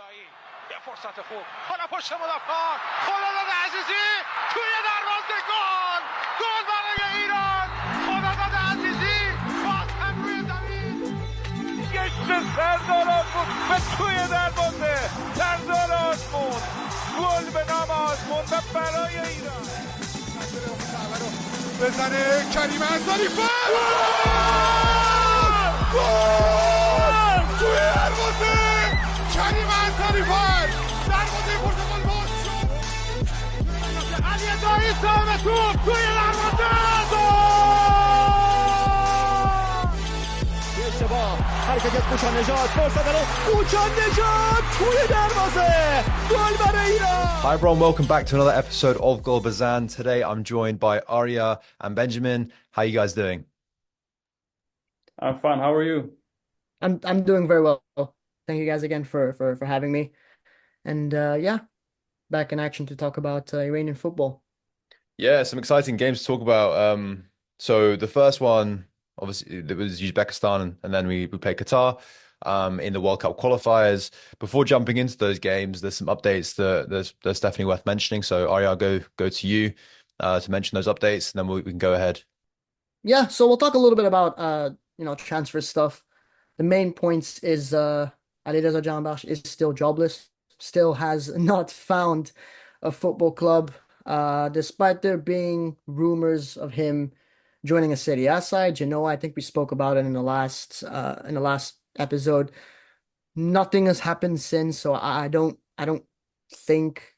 غلنوئی یه فرصت خوب حالا پشت مدافع خداداد عزیزی توی دروازه گل برای ایران خداداد عزیزی باز هم روی زمین گشت سردار آزمون و توی دروازه آزمون گل به نام آزمون و برای ایران بزنه کریم انصاری توی دروازه کریم انصاری دروازه پرتغال باز شد علی دایی سام توپ توی دروازه اشتباه حرکت از کوچان نژاد فرصت برای کوچان نژاد توی دروازه گل برای ایران. Hi everyone, welcome back to another episode of Goal Bezan. Today I'm joined by Arya and Benjamin. How are you guys doing? I'm fine. How are you? I'm doing very well. Thank you guys again for having me. And yeah, back in action to talk about Iranian football. Yeah, some exciting games to talk about. So the first one, obviously, it was Uzbekistan, and then we played Qatar in the World Cup qualifiers. Before jumping into those games, there's some updates that's definitely worth mentioning. So Arya, I'll go to you to mention those updates, and then we can go ahead. Yeah, so we'll talk a little bit about transfer stuff. The main points is Alireza Jahanbakhsh is still jobless, still has not found a football club, despite there being rumors of him joining a Serie A side. I think we spoke about it in the last episode. Nothing has happened since, so I don't think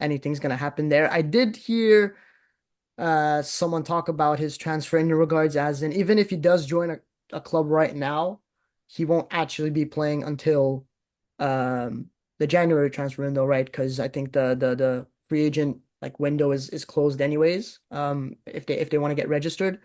anything's gonna happen there. I did hear someone talk about his transfer in regards as in even if he does join a club right now, he won't actually be playing until the January transfer window, right? Because I think the free agent window is closed anyways. If they want to get registered,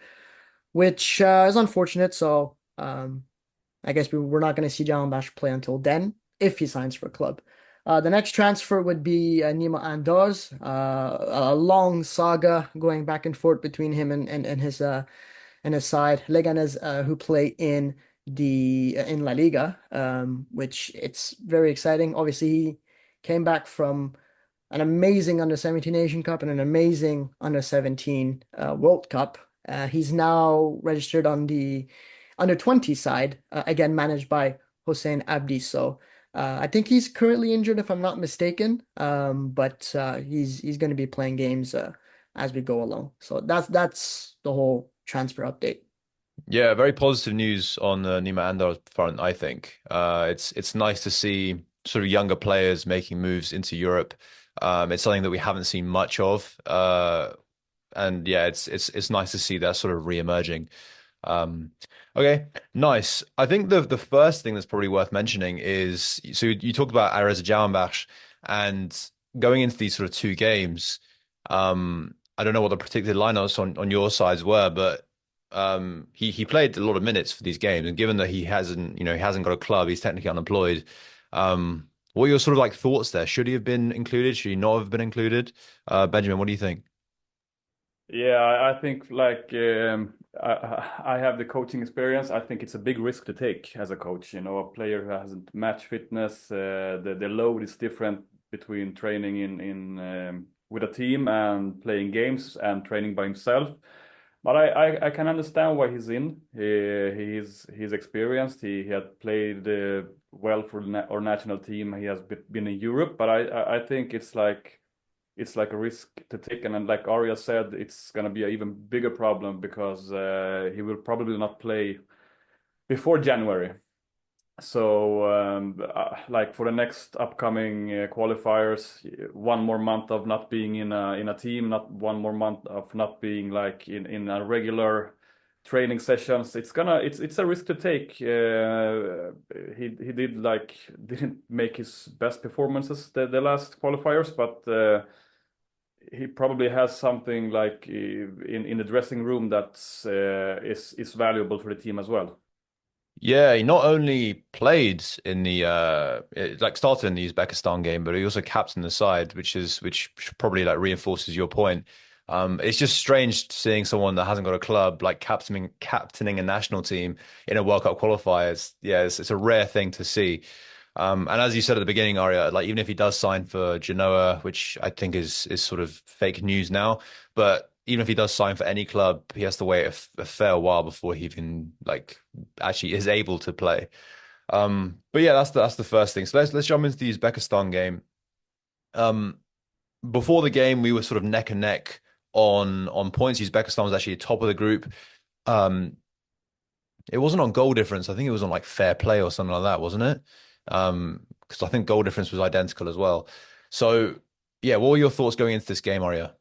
which is unfortunate. So I guess we're not going to see Javanbakhsh play until then if he signs for a club. The next transfer would be Nima Andor's, a long saga going back and forth between him and his side, Leganés, who play in La Liga, which it's very exciting. Obviously, he came back from an amazing under-17 Asian Cup and an amazing under-17 World Cup. He's now registered on the under-20 side, again managed by Hossein Abdi. So I think he's currently injured, if I'm not mistaken, but he's going to be playing games as we go along. So that's the whole transfer update. Yeah, very positive news on the Nima Andor front, I think. It's nice to see sort of younger players making moves into Europe. It's something that we haven't seen much of. And yeah, it's nice to see that sort of re-emerging. Okay, nice. I think the first thing that's probably worth mentioning is, so you talked about Alireza Jahanbakhsh, and going into these sort of two games, I don't know what the predicted lineups on your sides were, but he played a lot of minutes for these games, and given that he hasn't got a club, he's technically unemployed. What are your sort of thoughts there? Should he have been included? Should he not have been included? Benjamin, what do you think? Yeah, I think I have the coaching experience. I think it's a big risk to take as a coach. A player who hasn't match fitness, the load is different between training in with a team and playing games and training by himself. But I can understand why he's in. He's experienced. He had played well for our national team. He has been in Europe, but I think it's like a risk to take. And like Arya said, it's going to be an even bigger problem because he will probably not play before January. So for the next upcoming qualifiers, one more month of not being in a team, not one more month of not being in a regular training sessions. It's a risk to take. He didn't make his best performances the last qualifiers, but he probably has something in the dressing room that is valuable for the team as well. Yeah, he not only played in the started in the Uzbekistan game, but he also captained the side, which probably reinforces your point. It's just strange seeing someone that hasn't got a club captaining a national team in a World Cup qualifiers. Yeah, it's a rare thing to see. And as you said at the beginning, Arya, like even if he does sign for Genoa, which I think is sort of fake news now, but even if he does sign for any club, he has to wait a fair while before he even like actually is able to play. But yeah, that's the first thing. So let's jump into the Uzbekistan game. Um, Before the game, we were sort of neck and neck on points. Uzbekistan was actually top of the group. Um, it wasn't on goal difference. I think it was on like fair play or something like that, wasn't it? Because I think goal difference was identical as well. So yeah, what were your thoughts going into this game, Arya?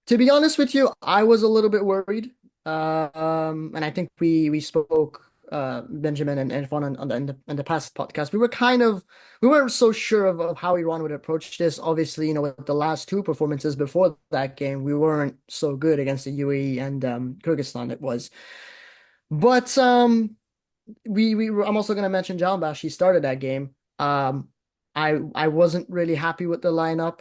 To be honest with you, I was a little bit worried. And I think we spoke Benjamin and Irfan on the past podcast. We weren't so sure of how Iran would approach this. Obviously, with the last two performances before that game, we weren't so good against the UAE and Kyrgyzstan. It was, but I'm also going to mention Jahanbakhsh. He started that game. I wasn't really happy with the lineup.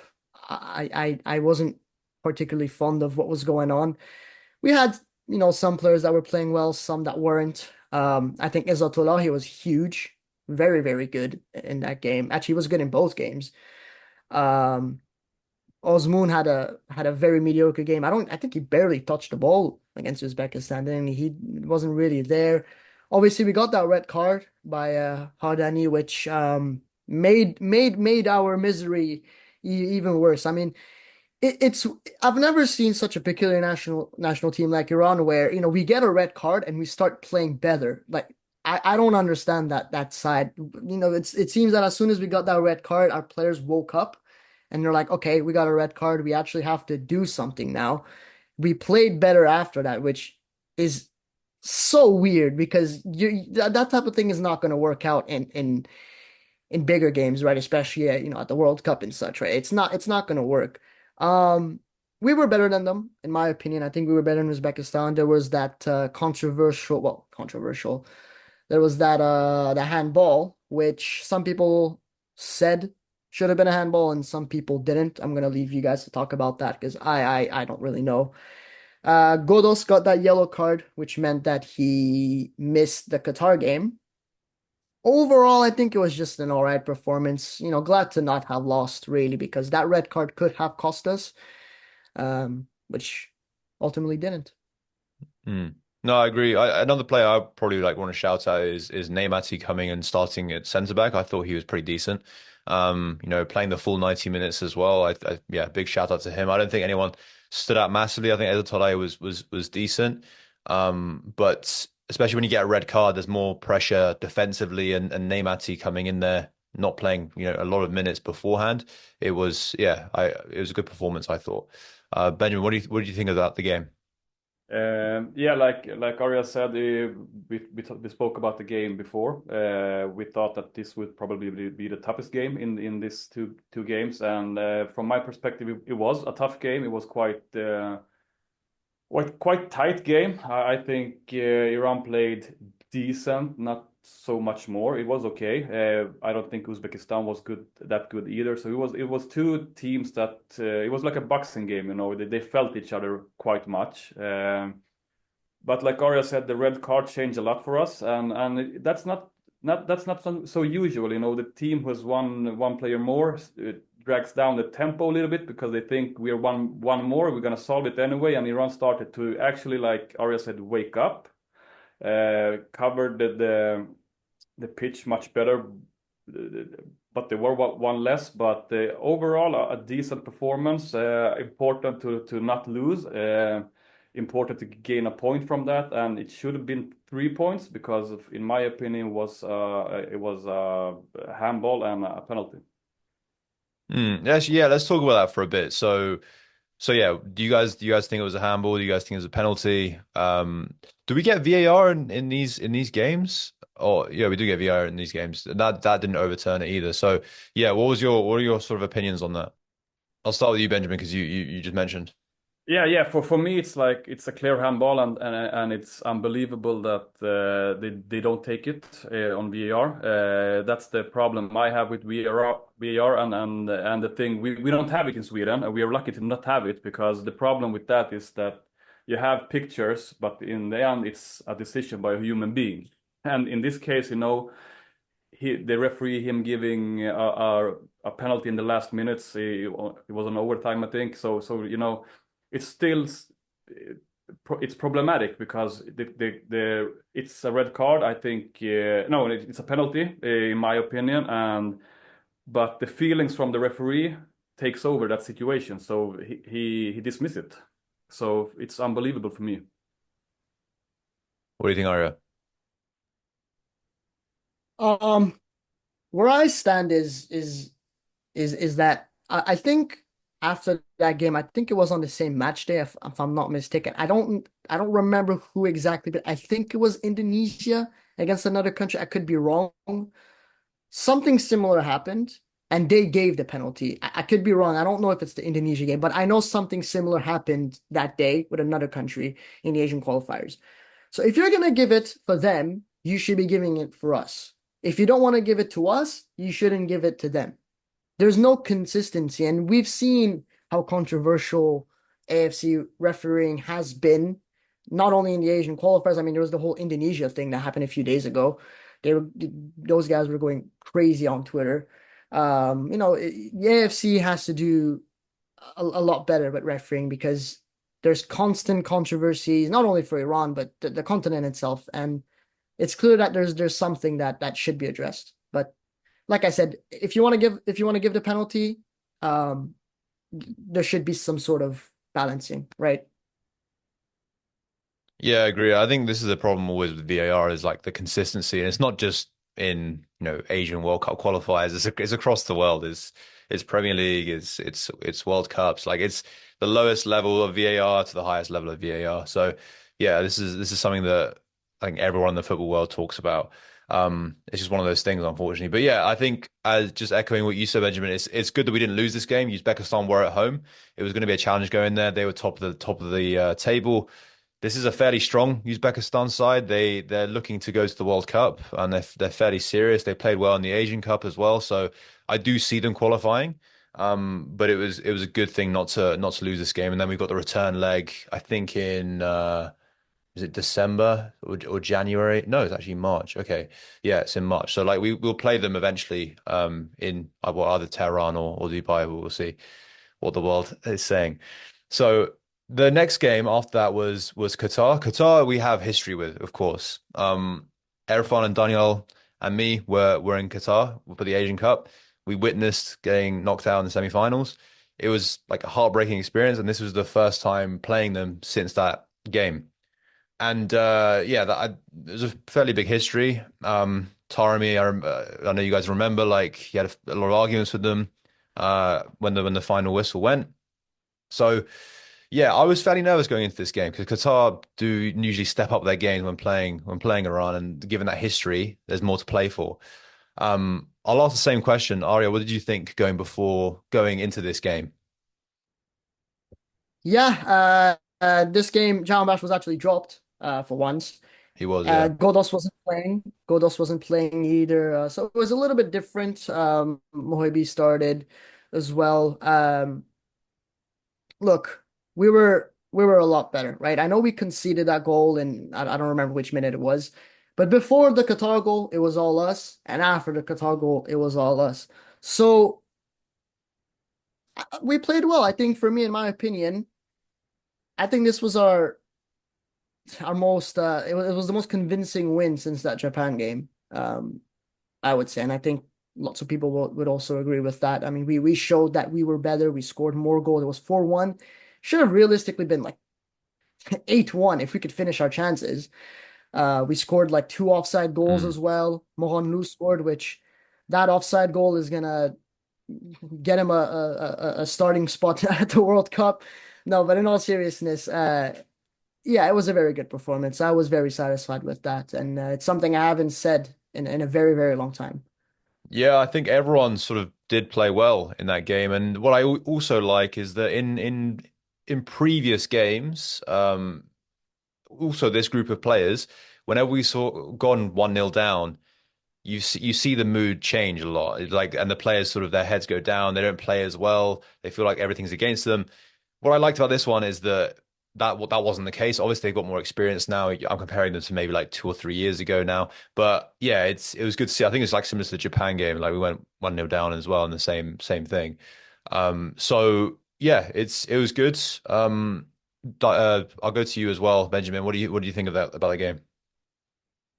I wasn't particularly fond of what was going on. We had, some players that were playing well, some that weren't. I think Izzatullahi was huge, very, very good in that game. Actually, he was good in both games. Um, Azmoun had a very mediocre game. I think he barely touched the ball against Uzbekistan, and he wasn't really there. Obviously, we got that red card by Hardani, which made our misery even worse. I mean, it's I've never seen such a peculiar national team like Iran where we get a red card and we start playing better. Like I don't understand that side. It seems that as soon as we got that red card, our players woke up and they're like, okay, we got a red card. We actually have to do something now. We played better after that, which is so weird because that type of thing is not going to work out in bigger games, right? Especially at the World Cup and such, right? It's not going to work. Um, we were better than them, in my opinion. I think we were better than Uzbekistan. There was that controversial. There was that handball, which some people said should have been a handball and some people didn't. I'm gonna leave you guys to talk about that because I don't really know. Godos got that yellow card, which meant that he missed the Qatar game. Overall, I think it was just an all right performance. Glad to not have lost really because that red card could have cost us, which ultimately didn't. Mm. No, I agree. Another player I probably like want to shout out is Neymati coming and starting at centre back. I thought he was pretty decent. Playing the full 90 minutes as well. Yeah, big shout out to him. I don't think anyone stood out massively. I think Ezatolai was decent. But especially when you get a red card, there's more pressure defensively, and Neymati coming in there, not playing, a lot of minutes beforehand. It was, yeah, it was a good performance, I thought. Benjamin, what do you think about the game? Yeah, like Arya said, we spoke about the game before. We thought that this would probably be the toughest game in these two games, and from my perspective, it was a tough game. It was quite tight game. I think Iran played decent, not so much more. It was okay. I don't think Uzbekistan was that good either. So it was two teams that it was like a boxing game. They felt each other quite much. But like Arya said, the red card changed a lot for us, and that's not so usual. The team who has one player more drags down the tempo a little bit because they think we are one more, we're gonna solve it anyway. And Iran started to actually, like Arya said, wake up, covered the pitch much better, but they were one less. But overall, a decent performance. Important to not lose. Important to gain a point from that, and it should have been 3 points because, in my opinion, it was a handball and a penalty. Yes, yeah, let's talk about that for a bit. So yeah, do you guys think it was a handball? Do you guys think it was a penalty? Do we get VAR in these games? Oh, yeah, we do get VAR in these games. That didn't overturn it either. So yeah, what are your sort of opinions on that? I'll start with you, Benjamin, because you just mentioned. Yeah. For me, it's a clear handball, and it's unbelievable that they don't take it on VAR. That's the problem I have with VAR, and the thing we don't have it in Sweden, and we are lucky to not have it because the problem with that is that you have pictures, but in the end, it's a decision by a human being. And in this case, the referee him giving a penalty in the last minutes. It was an overtime, I think. So it's still it's problematic because it's a red card. I think no, it's a penalty in my opinion, but the feelings from the referee takes over that situation, so he dismissed it. So it's unbelievable for me. What do you think, Arya? Where I stand is that I think after that game, I think it was on the same match day, if I'm not mistaken. I don't remember who exactly, but I think it was Indonesia against another country. I could be wrong. Something similar happened, and they gave the penalty. I could be wrong. I don't know if it's the Indonesia game, but I know something similar happened that day with another country in the Asian qualifiers. So if you're gonna give it for them, you should be giving it for us. If you don't want to give it to us, you shouldn't give it to them. There's no consistency, and we've seen how controversial AFC refereeing has been, not only in the Asian qualifiers. I mean, there was the whole Indonesia thing that happened a few days ago. Those guys were going crazy on Twitter. The AFC has to do a lot better with refereeing because there's constant controversies, not only for Iran, but the continent itself. And it's clear that there's something that should be addressed. But like I said, if you want to give the penalty, there should be some sort of balancing, right? Yeah, I agree. I think this is the problem always with VAR is like the consistency, and it's not just in Asian World Cup qualifiers. It's across the world. It's Premier League. It's World Cups. Like it's the lowest level of VAR to the highest level of VAR. So yeah, this is something that I think everyone in the football world talks about. It's just one of those things, unfortunately. But yeah, I think as just echoing what you said, Benjamin, it's good that we didn't lose this game. Uzbekistan were at home. It was going to be a challenge going there. They were top of the table. This is a fairly strong Uzbekistan side. They're looking to go to the World Cup, and they're fairly serious. They played well in the Asian Cup as well, so I do see them qualifying. But it was a good thing not to lose this game. And then we've got the return leg, I think in is it December or January? No, it's actually March. Okay, yeah, it's in March. So like we'll play them eventually in either Tehran or Dubai. We'll see what the world is saying. So. The next game after that was Qatar. Qatar we have history with, of course. Erfan and Daniel and me were in Qatar for the Asian Cup. We witnessed getting knocked out in the semi-finals. It was like a heartbreaking experience, and this was the first time playing them since that game. And it was a fairly big history. Taremi, I know you guys remember, like he had a lot of arguments with them when the final whistle went. So. Yeah, I was fairly nervous going into this game because Qatar do usually step up their game when playing Iran, and given that history, there's more to play for. I'll ask the same question, Arya. What did you think going into this game? Yeah, this game, Jahanbakhsh was actually dropped for once. He was, yeah. Godos wasn't playing. Godos wasn't playing either. So it was a little bit different. Mohibi started as well. Look. We were a lot better, right? I know we conceded that goal, and I don't remember which minute it was, but before the Qatar goal, it was all us, and after the Qatar goal, it was all us. So we played well. I think, for me, in my opinion, I think this was our most it was the most convincing win since that Japan game. I would say, and I think lots of people would also agree with that. I mean, we showed that we were better. We scored more goals. It was 4-1. Should have realistically been like 8-1 if we could finish our chances. We scored like 2 offside goals as well. Mohanlu scored, which that offside goal is gonna get him a starting spot at the World Cup. No, but in all seriousness, yeah, it was a very good performance. I was very satisfied with that, and it's something I haven't said in a very, very long time. Yeah, I think everyone sort of did play well in that game, and what I also like is that in previous games, also this group of players, whenever we saw gone 1-0 down, you see the mood change a lot. Like, and the players sort of their heads go down. They don't play as well. They feel like everything's against them. What I liked about this one is that that wasn't the case. Obviously, they've got more experience now. I'm comparing them to maybe like 2 or 3 years ago now. But yeah, it was good to see. I think it's like similar to the Japan game. Like we went 1-0 down as well, and the same thing. So yeah, it was good. I'll go to you as well, Benjamin. What do you think of that about the game?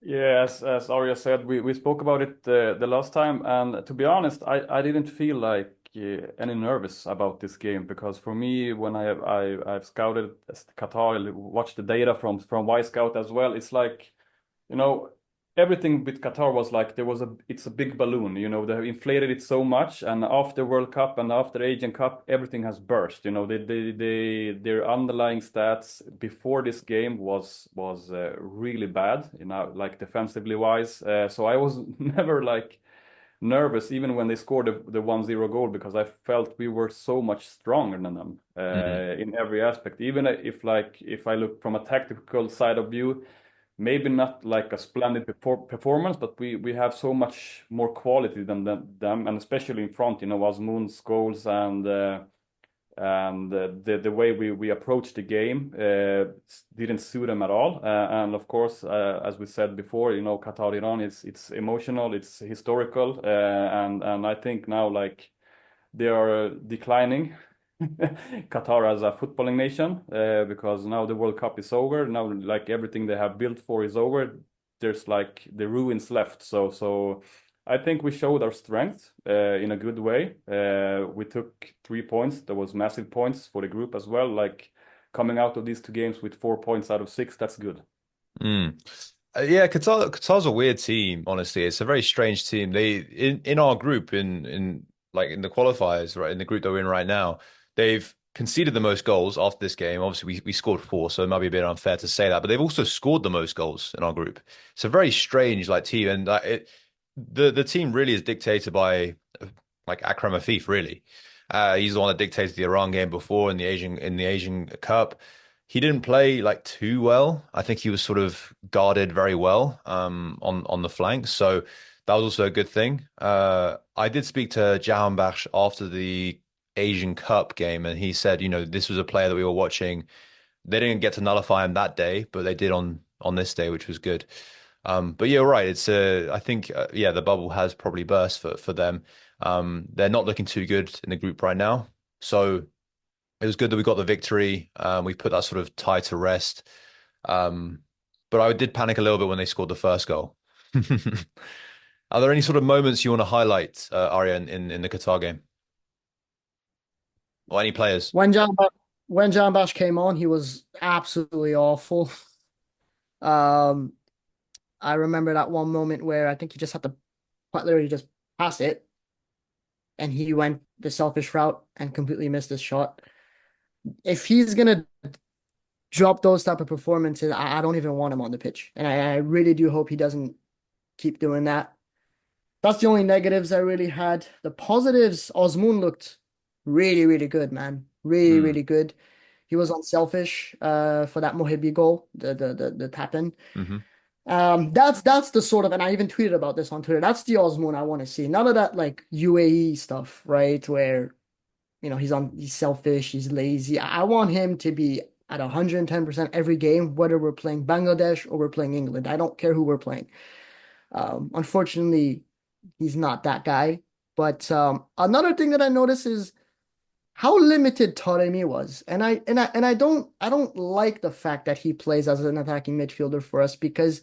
Yeah, as Arya said, we spoke about it the last time, and to be honest, I didn't feel like any nervous about this game because for me, when I've scouted Qatar, watched the data from Y Scout as well, it's like, you know, everything with Qatar was like it's a big balloon, you know, they inflated it so much, and after World Cup and after Asian Cup, everything has burst. You know, their underlying stats before this game was really bad, you know, like defensively wise. So I was never like nervous even when they scored the 1-0 goal because I felt we were so much stronger than them in every aspect. Even if I look from a tactical side of view, maybe not like a splendid performance, but we have so much more quality than them, and especially in front, you know, Azmoun's goals and the way we approach the game didn't suit them at all. And of course, as we said before, you know, Qatar Iran it's emotional, it's historical, and I think now like they are declining Qatar as a footballing nation because now the World Cup is over. Now, like everything they have built for is over. There's like the ruins left. So I think we showed our strength in a good way. We took 3 points. There was massive points for the group as well. Like coming out of these two games with 4 points out of six, that's good. Mm. Yeah, Qatar's a weird team, honestly. It's a very strange team. They in our group in like in the qualifiers, right, in the group that we're in right now, they've conceded the most goals after this game. Obviously, we scored four, so it might be a bit unfair to say that, but they've also scored the most goals in our group. It's a very strange like team, and the team really is dictated by like Akram Afif, really. He's the one that dictated the Iran game before in the Asian Cup. He didn't play like too well. I think he was sort of guarded very well on the flanks. So that was also a good thing. I did speak to Jahanbakhsh after the Asian Cup game, and he said, you know, this was a player that we were watching. They didn't get to nullify him that day, but they did on this day, which was good. But yeah, right. It's I think yeah, the bubble has probably burst for them. They're not looking too good in the group right now. So it was good that we got the victory. We put that sort of tie to rest. But I did panic a little bit when they scored the first goal. Are there any sort of moments you want to highlight, Arya, in the Qatar game? Or any players? When Jahanbakhsh came on, he was absolutely awful. Um, I remember that one moment where I think he just had to quite literally just pass it, and he went the selfish route and completely missed his shot. If he's gonna drop those type of performances, I don't even want him on the pitch, and I really do hope he doesn't keep doing that. That's the only negatives I really had. The positives, Azmoun looked really, really good, man. Really, Mm. really good. He was unselfish for that Mohibi goal, the tap in. Hmm. That's the sort of, and I even tweeted about this on Twitter. That's the Azmoun I want to see. None of that like UAE stuff, right? Where, you know, he's selfish, he's lazy. I want him to be at 110% every game, whether we're playing Bangladesh or we're playing England. I don't care who we're playing. Unfortunately, he's not that guy. But another thing that I noticed is how limited Taremi was. And I don't like the fact that he plays as an attacking midfielder for us because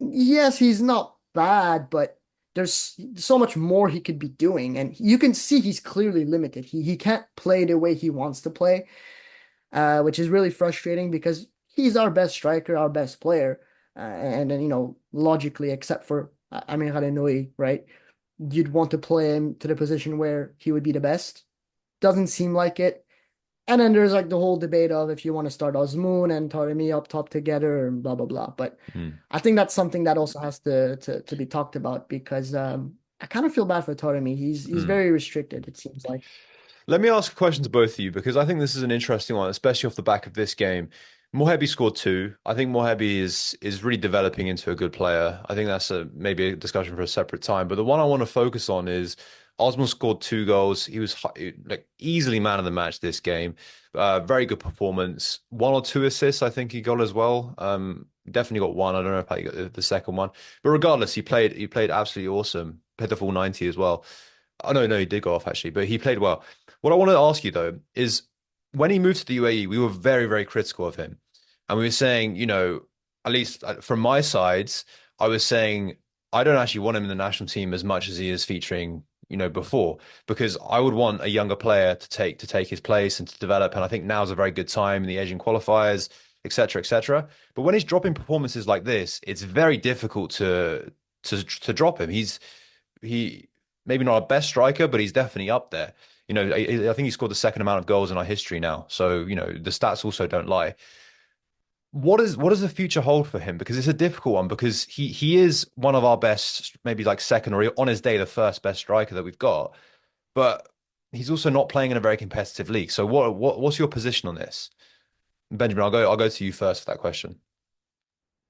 yes, he's not bad, but there's so much more he could be doing. And you can see he's clearly limited. He can't play the way he wants to play, which is really frustrating because he's our best striker, our best player. And then, you know, logically, except for Ghalenoei, right? You'd want to play him to the position where he would be the best. Doesn't seem like it. And then there's like the whole debate of if you want to start Azmoun and Taremi up top together and blah blah blah. But I think that's something that also has to be talked about because I kind of feel bad for Taremi. He's very restricted, it seems like. Let me ask a question to both of you because I think this is an interesting one, especially off the back of this game. Mohebi scored two. I think Mohebi is really developing into a good player. I think that's maybe a discussion for a separate time. But the one I want to focus on is Osmoon scored 2 goals. He was like easily man of the match this game. Very good performance. 1 or 2 assists, I think he got as well. Definitely got one. I don't know if he got the second one, but regardless, he played absolutely awesome. Played the full 90 as well. Oh no, he did go off actually, but he played well. What I want to ask you though is when he moved to the UAE, we were very, very critical of him, and we were saying, at least from my sides, I was saying I don't actually want him in the national team as much as he is featuring, before, because I would want a younger player to take his place and to develop. And I think now's a very good time in the Asian qualifiers, etc., etc. But when he's dropping performances like this, it's very difficult to drop him. He maybe not our best striker, but he's definitely up there. I think he scored the second amount of goals in our history now. So, the stats also don't lie. What does the future hold for him? Because it's a difficult one because he is one of our best, maybe like second or on his day, the first best striker that we've got. But he's also not playing in a very competitive league. So what's your position on this? Benjamin, I'll go to you first for that question.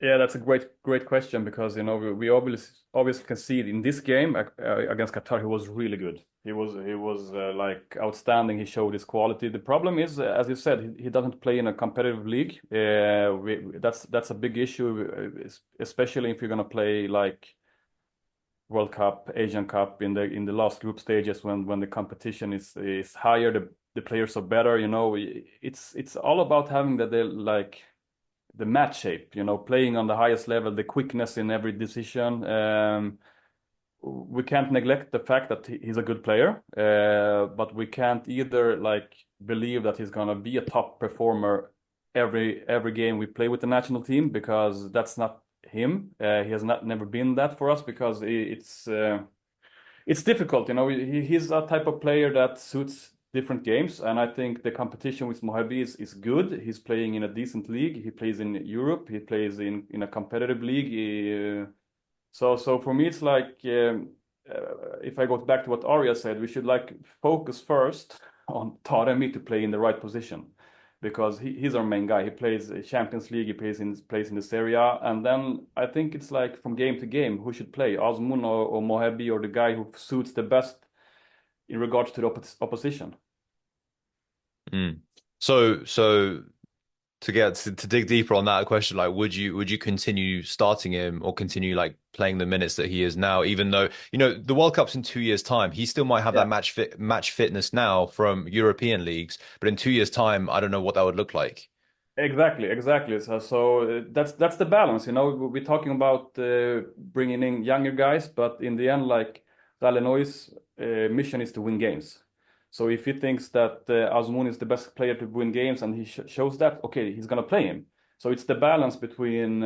Yeah, that's a great question because we obviously can see it in this game against Qatar. He was really good. He was like outstanding. He showed his quality. The problem is, as you said, he doesn't play in a competitive league. That's a big issue, especially if you're gonna play like World Cup, Asian Cup in the last group stages when the competition is higher, the players are better. It's all about having the match shape, playing on the highest level, the quickness in every decision. We can't neglect the fact that he's a good player, but we can't either believe that he's gonna be a top performer every game we play with the national team because that's not him. He has never been that for us because it's difficult. He's a type of player that suits different games, and I think the competition with Mahdi is good. He's playing in a decent league. He plays in Europe. He plays in a competitive league. So for me, it's if I go back to what Arya said, we should focus first on Taremi to play in the right position because he's our main guy. He plays Champions League. He plays in the Serie A, and then I think it's from game to game who should play, Azmoun or Mohebbi or the guy who suits the best in regards to the opposition. So to dig deeper on that question, would you continue starting him or continue playing the minutes that he is now, even though the World Cup's in 2 years' time, he still might have that match fitness now from European leagues, but in 2 years' time, I don't know what that would look like. Exactly. So that's the balance. We're talking about bringing in younger guys, but in the end, Ghalenoei's mission is to win games. So if he thinks that Azmoun is the best player to win games and he shows that, okay, he's gonna play him. So it's the balance between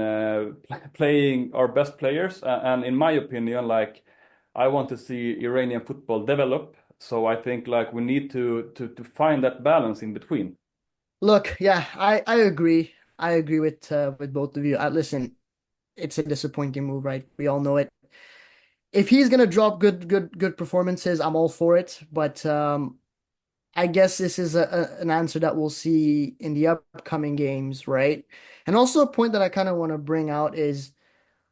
playing our best players and in my opinion, I want to see Iranian football develop. So I think we need to find that balance in between. Look, yeah, I agree. I agree with both of you. Listen, it's a disappointing move, right? We all know it. If he's gonna drop good performances, I'm all for it. But I guess this is an answer that we'll see in the upcoming games, right? And also a point that I kind of want to bring out is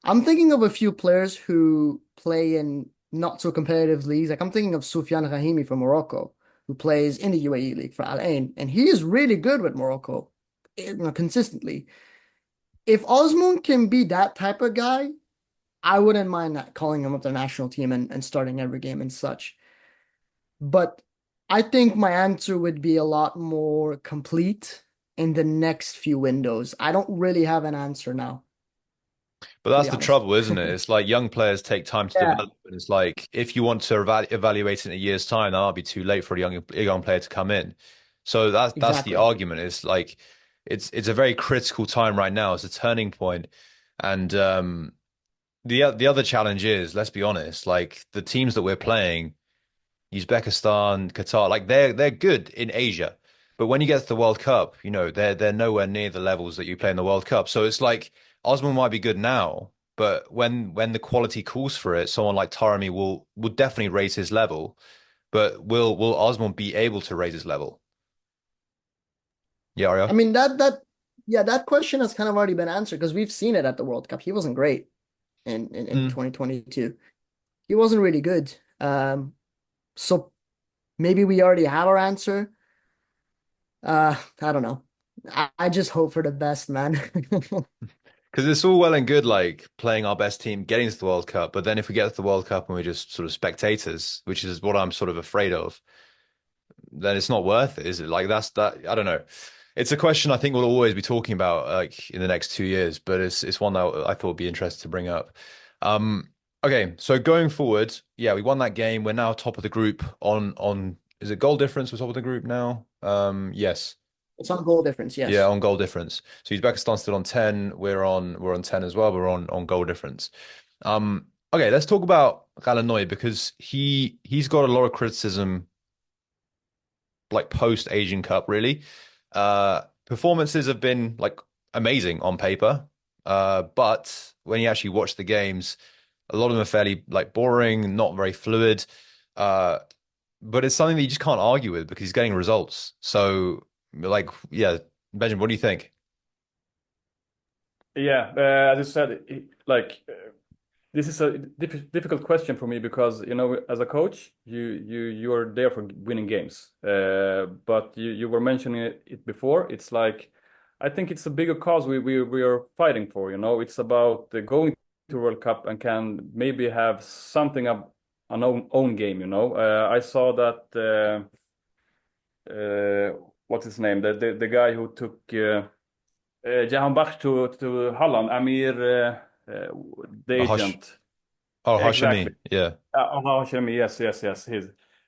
I'm thinking of a few players who play in not so competitive leagues. I'm thinking of Soufiane Rahimi from Morocco, who plays in the UAE league for Al Ain, and he is really good with Morocco, consistently. If Osmoon can be that type of guy, I wouldn't mind that calling him up to the national team and starting every game and such. But I think my answer would be a lot more complete in the next few windows. I don't really have an answer now. But that's the trouble, isn't it? It's young players take time to develop, and it's if you want to evaluate in a year's time, that'll be too late for a young player to come in. So that's the argument. It's it's a very critical time right now. It's a turning point, and the other challenge is, let's be honest, the teams that we're playing, Uzbekistan, Qatar, they're good in Asia, but when you get to the World Cup, they're nowhere near the levels that you play in the World Cup. So it's Osman might be good now, but when the quality calls for it, someone like Taremi will definitely raise his level. But will Osman be able to raise his level? Yeah, Arya? I mean that question has kind of already been answered because we've seen it at the World Cup. He wasn't great in 2022. He wasn't really good. So maybe we already have our answer. I don't know. I just hope for the best, man. Because it's all well and good, like playing our best team, getting to the World Cup, but then if we get to the World Cup and we're just sort of spectators, which is what I'm sort of afraid of, then it's not worth it, is it? Like that's that. I don't know. It's a question I think we'll always be talking about, like in the next 2 years, but it's one that I thought would be interesting to bring up. Okay, so going forward, yeah, we won that game. We're now top of the group on is it goal difference? We're top of the group now. Yes. It's on goal difference, Yeah, yes. on goal difference. So Uzbekistan's still on 10. We're on 10 as well. We're on goal difference. Okay, let's talk about Ghalenoei because he's got a lot of criticism like post Asian Cup, really. Performances have been like amazing on paper. But when you actually watch the games, a lot of them are fairly like boring, not very fluid. Uh, but it's something that you just can't argue with because he's getting results. So like, yeah, Benjamin, what do you think? Yeah, as you said, this is a difficult question for me because as a coach, you are there for winning games. But you were mentioning it before. It's like I think it's a bigger cause we are fighting for. It's about going to World Cup and can maybe have something of an own game. I saw that what's his name? The guy who took Jahanbakhsh to Holland, the Oh, Hush. agent. Oh, Exactly. Hashemi. Yeah. Hashemi, yes.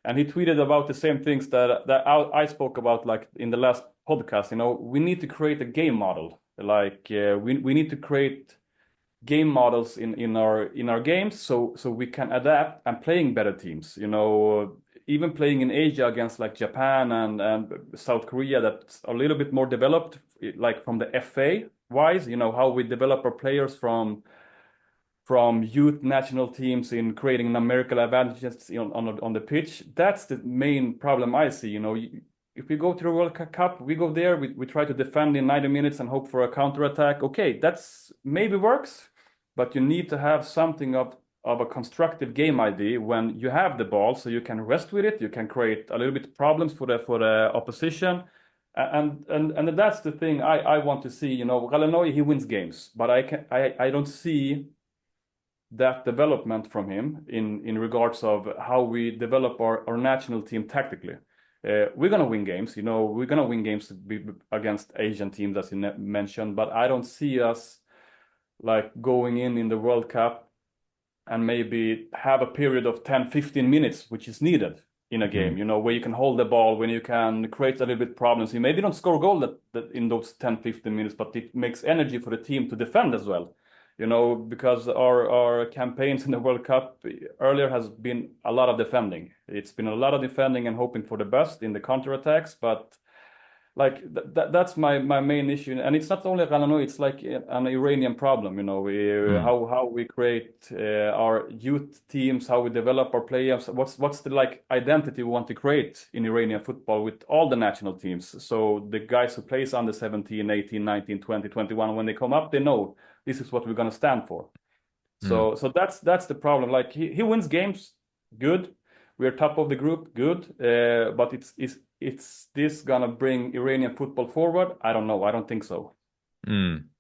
And he tweeted about the same things that I spoke about, like in the last podcast. We need to create a game model. Like we need to create game models in our games, so we can adapt and playing better teams. Even playing in Asia against like Japan and South Korea, that's a little bit more developed, like from the FA wise. How we develop our players from youth national teams in creating numerical advantages on the pitch. That's the main problem I see. If we go to the World Cup, we go there, we try to defend in 90 minutes and hope for a counter-attack. Okay, that's maybe works, but you need to have something of a constructive game idea when you have the ball, so you can rest with it, you can create a little bit of problems for the opposition. And that's the thing I want to see. Ghalenoei, he wins games, but I don't see that development from him in regards of how we develop our national team tactically. We're gonna win games, we're gonna win games against Asian teams, as you mentioned, but I don't see us like going in the World Cup and maybe have a period of 10-15 minutes, which is needed in a game, where you can hold the ball, when you can create a little bit problems. You maybe don't score a goal that in those 10-15 minutes, but it makes energy for the team to defend as well. Because our campaigns in the World Cup earlier has been a lot of defending. It's been a lot of defending and hoping for the best in the counterattacks, but like that's my main issue. And it's not only Ghalenoei, it's like an Iranian problem. How we create our youth teams, how we develop our players. What's the like identity we want to create in Iranian football with all the national teams? So the guys who plays under 17, 18, 19, 20, 21, when they come up, they know this is what we're gonna stand for. So that's the problem. Like he wins games, good. We're top of the group, good. But it's this gonna bring Iranian football forward? I don't know. I don't think so.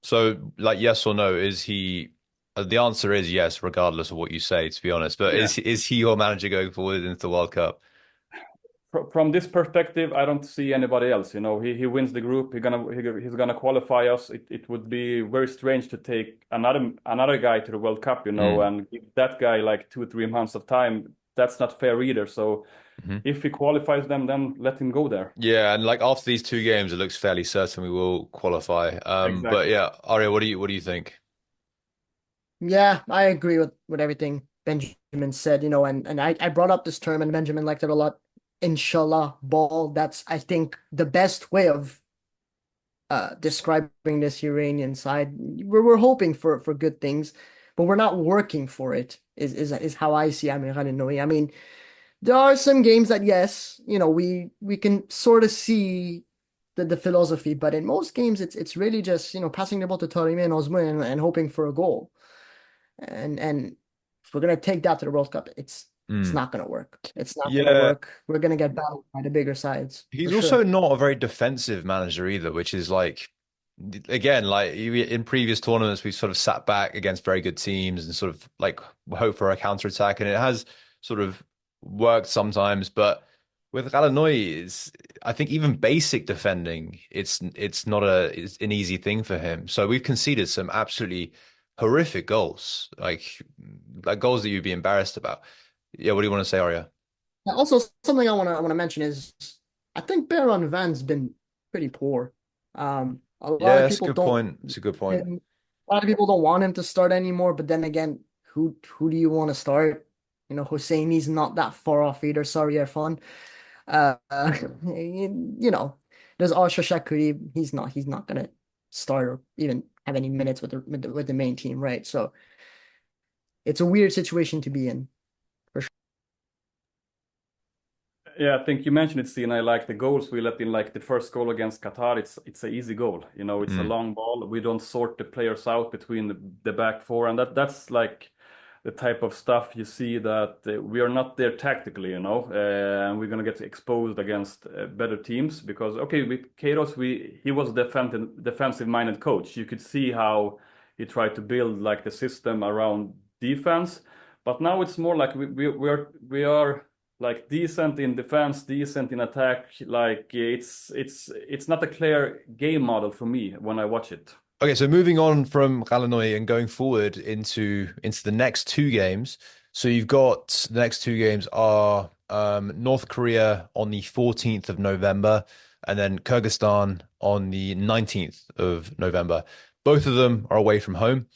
So, like, yes or no? Is he? The answer is yes, regardless of what you say, to be honest. But Yeah. is he your manager going forward into the World Cup? From this perspective, I don't see anybody else. He wins the group. He's gonna qualify us. It would be very strange to take another guy to the World Cup, and give that guy like 2 or 3 months of time. That's not fair either. So if he qualifies them, then let him go there. Yeah, and like after these 2 games, it looks fairly certain we will qualify. But Exactly. yeah, Arya, what do you think? Yeah, I agree with everything Benjamin said, and I brought up this term and Benjamin liked it a lot. Inshallah ball. That's, I think, the best way of describing this Iranian side. We're hoping for good things, but we're not working for it, is how I see Amir Ghalenoei. I mean, there are some games that, yes, we can sort of see the philosophy, but in most games it's really just, passing the ball to Taremi and Azmoun and hoping for a goal. And if we're gonna take that to the World Cup, it's It's Mm. not going to work. It's not going to Yeah, work. We're going to get battled by the bigger sides for he's also sure. not a very defensive manager either, which is like, again, like in previous tournaments, we've sort of sat back against very good teams and sort of like hope for a counterattack, and it has sort of worked sometimes. But with Ghalenoei, I think even basic defending, it's not it's an easy thing for him. So we've conceded some absolutely horrific goals, like goals that you'd be embarrassed about. Yeah, what do you want to say, Arya? Also, something I want to mention is I think Baron Van's been pretty poor. A lot Yeah, of that's a people good don't point. It's a good point. a lot of people don't want him to start anymore, but then again, who do you want to start? You know, Hosseini's not that far off either. Sorry, Irfan. Uh, you know, there's also Shaqiri. He's not gonna start or even have any minutes with the main team, right? So it's a weird situation to be in for sure. Yeah, I think you mentioned it, Sina. Like the goals we let in, like the first goal against Qatar, it's an easy goal. You know, it's a Mm. long ball. We don't sort the players out between the back four, and that's like the type of stuff you see that we are not there tactically. You know, and we're gonna get exposed against better teams because okay, with Queiroz, he was a defensive minded coach. You could see how he tried to build like the system around defense, but now it's more like we are like decent in defense, decent in attack. Like it's not a clear game model for me when I watch it. Okay, so moving on from Ghalenoei and going forward into the next two games. So you've got the next two games are North Korea on the 14th of November and then Kyrgyzstan on the 19th of November. Both of them are away from home.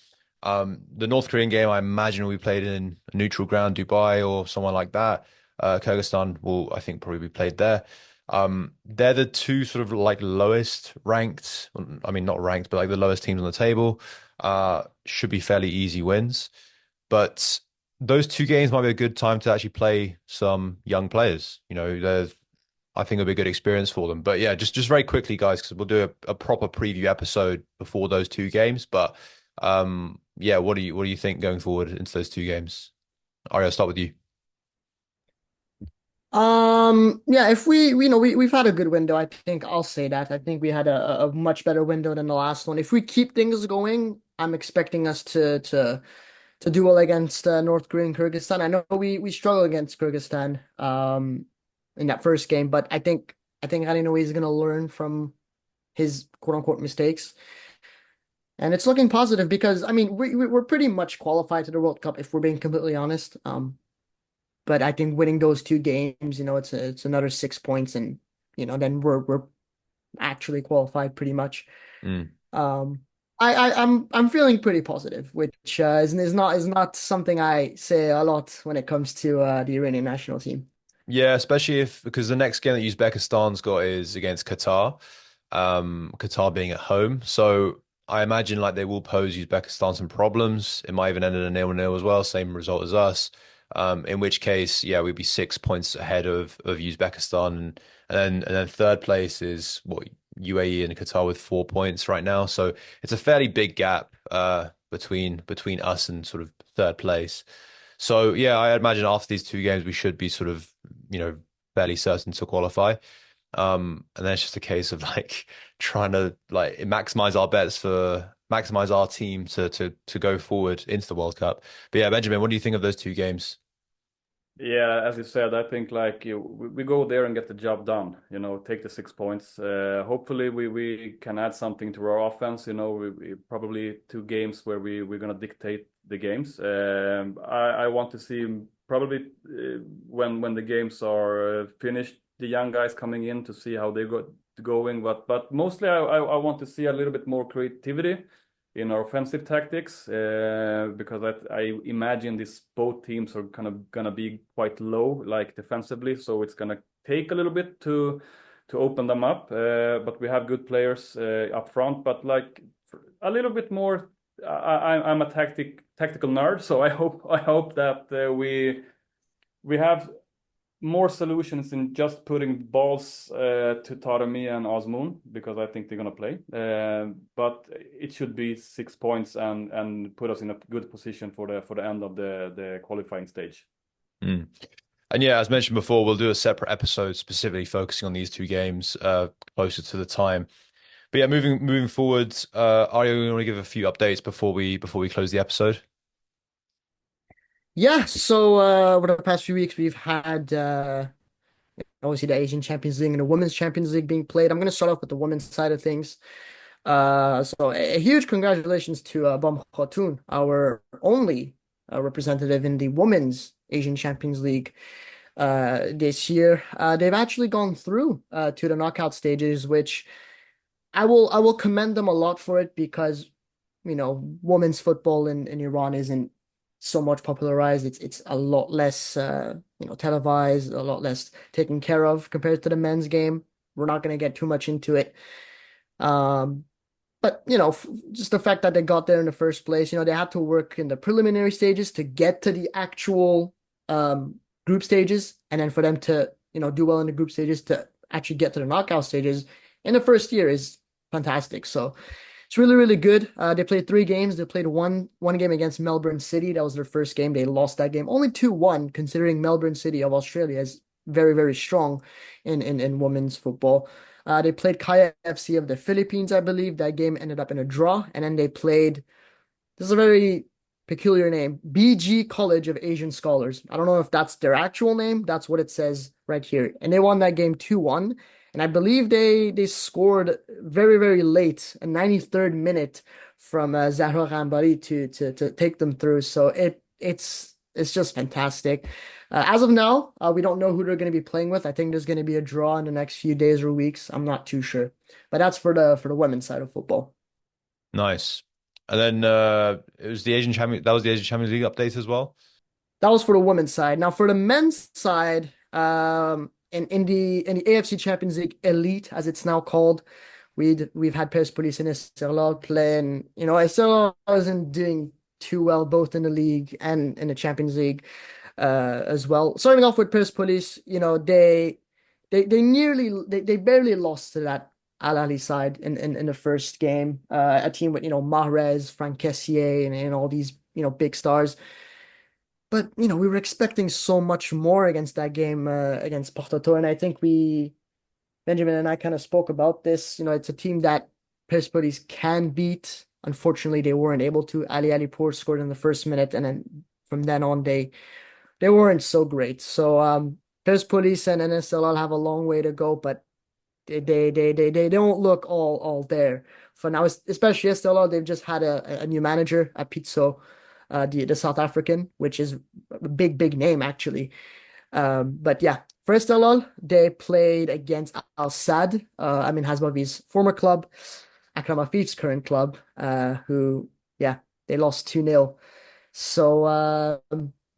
The North Korean game, I imagine, will be played in a neutral ground, Dubai or somewhere like that. Kyrgyzstan will, I think, probably be played there. They're the two sort of like lowest ranked, I mean, not ranked, but like the lowest teams on the table. Should be fairly easy wins. But those two games might be a good time to actually play some young players. You know, I think it'll be a good experience for them. But yeah, just very quickly, guys, because we'll do a proper preview episode before those two games. But yeah, what do you think going forward into those two games? Ari, I'll start with you. Yeah, if we you know we've had a good window. I think I'll say that. I think we had a much better window than the last one. If we keep things going, I'm expecting us to do well against North Korea and Kyrgyzstan. I know we struggled against Kyrgyzstan in that first game, but I think Ghalenoei is gonna learn from his quote unquote mistakes. And it's looking positive because I mean we're pretty much qualified to the World Cup if we're being completely honest. But I think winning those two games, it's another 6 points, and then we're actually qualified pretty much. Mm. Um, I'm feeling pretty positive, which is not something I say a lot when it comes to the Iranian national team. Yeah, especially if because the next game that Uzbekistan's got is against Qatar, Qatar being at home. So I imagine like they will pose Uzbekistan some problems. It might even end in a 0-0 as well, same result as us. In which case, yeah, we'd be 6 points ahead of Uzbekistan, and then third place is what UAE and Qatar with 4 points right now. So it's a fairly big gap between us and sort of third place. So yeah, I imagine after these two games we should be sort of, fairly certain to qualify. And then it's just a case of like trying to like maximize our team to go forward into the World Cup. But yeah, Benjamin, what do you think of those two games? Yeah, as you said, I think like we go there and get the job done. Take the 6 points. Hopefully, we can add something to our offense. We probably two games where we're gonna dictate the games. I want to see probably when the games are finished, the young guys coming in to see how they going. But mostly, I want to see a little bit more creativity in our offensive tactics because I imagine these both teams are kind of gonna be quite low, like defensively. So it's gonna take a little bit to open them up. But we have good players up front. But like a little bit more. I'm a tactical nerd, so I hope that we have more solutions than just putting balls to Taremi and Azmoun because I think they're gonna play. But it should be 6 points and put us in a good position for the end of the qualifying stage. Mm. And yeah, as mentioned before, we'll do a separate episode specifically focusing on these two games closer to the time. But yeah, moving forward, Arya, you want to give a few updates before we close the episode? Yeah, so over the past few weeks, we've had obviously the Asian Champions League and the Women's Champions League being played. I'm going to start off with the women's side of things. So a huge congratulations to Bam Khatoon, our only representative in the Women's Asian Champions League this year. They've actually gone through to the knockout stages, which I will commend them a lot for it because women's football in Iran isn't so much popularized. It's a lot less televised, a lot less taken care of compared to the men's game. We're not going to get too much into it. Um, but just the fact that they got there in the first place, they had to work in the preliminary stages to get to the actual group stages, and then for them to do well in the group stages to actually get to the knockout stages in the first year is fantastic. So it's really, really good. They played 3 games. They played one game against Melbourne City. That was their first game. They lost that game. Only 2-1, considering Melbourne City of Australia is very, very strong in women's football. They played Kaya FC of the Philippines, I believe. That game ended up in a draw. And then they played, this is a very peculiar name, BG College of Asian Scholars. I don't know if that's their actual name. That's what it says right here. And they won that game 2-1. And I believe they scored very, very late, a 93rd minute from Zahra Ghambari to take them through. So it's just fantastic. As of now, we don't know who they're going to be playing with. I think there's going to be a draw in the next few days or weeks. I'm not too sure, but that's for the women's side of football. Nice. And then it was the Asian Champion. That was the Asian Champions League update as well. That was for the women's side. Now for the men's side, in the AFC Champions League Elite, as it's now called, we've had Persepolis and Esteghlal play, and Esteghlal wasn't doing too well both in the league and in the Champions League as well. Starting off with Persepolis, they barely lost to that Al Ahly side in the first game. A team with Mahrez, Franck Kessié, and all these big stars. But we were expecting so much more against that game against Porto, and I think Benjamin and I kind of spoke about this. It's a team that Persepolis can beat. Unfortunately, they weren't able to. Ali Alipour scored in the first minute, and then from then on, they weren't so great. So Persepolis and NSLL have a long way to go, but they don't look all there for now. Especially SLL, they've just had a new manager at Pizzo. The South African, which is a big name actually. But yeah, first SLL, they played against Al Sadd, Amin Hasbavi's former club, Akram Afif's current club, who, yeah, they lost 2-0. So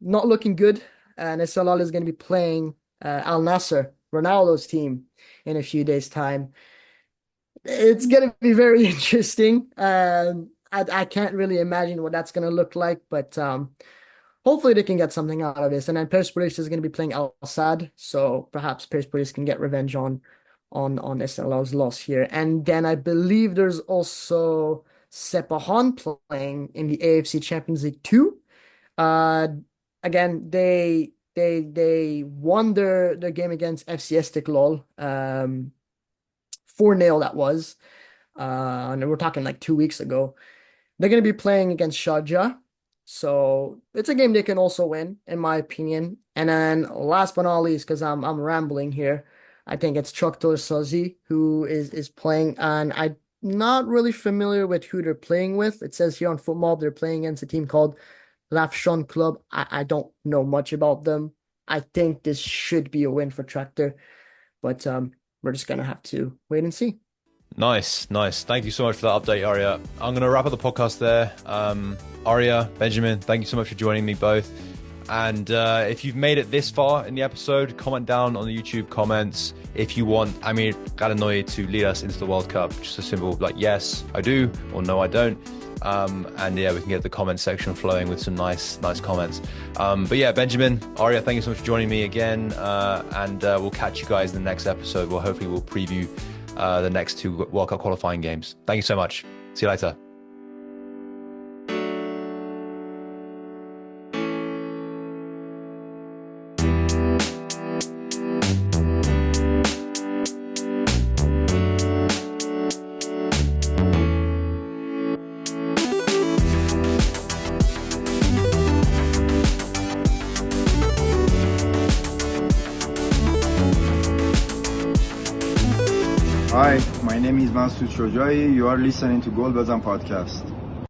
not looking good. And SLL is going to be playing Al Nassr, Ronaldo's team, in a few days' time. It's going to be very interesting. I can't really imagine what that's going to look like, but hopefully they can get something out of this. And then Persepolis is going to be playing Al Sadd, so perhaps Persepolis can get revenge on SLL's loss here. And then I believe there's also Sepahan playing in the AFC Champions League 2. Again, they won their game against FC Istiklal, 4-0 that was. And we're talking like 2 weeks ago. They're going to be playing against Sharjah. So it's a game they can also win, in my opinion. And then last but not least, because I'm rambling here, I think it's Choktor Sozi who is playing. And I'm not really familiar with who they're playing with. It says here on FootMob they're playing against a team called Lafshon Club. I don't know much about them. I think this should be a win for Tractor. But we're just going to have to wait and see. Nice. Thank you so much for that update, Arya. I'm going to wrap up the podcast there. Arya, Benjamin, thank you so much for joining me both. And if you've made it this far in the episode, comment down on the YouTube comments if you want Amir Ghalenoei to lead us into the World Cup. Just a simple like, yes, I do, or no, I don't. And yeah, we can get the comment section flowing with some nice comments. But yeah, Benjamin, Arya, thank you so much for joining me again. And we'll catch you guys in the next episode. Hopefully we'll preview the next 2 World Cup qualifying games. Thank you so much. See you later. Hi, my name is Masoud Shojai. You are listening to Bezan podcast.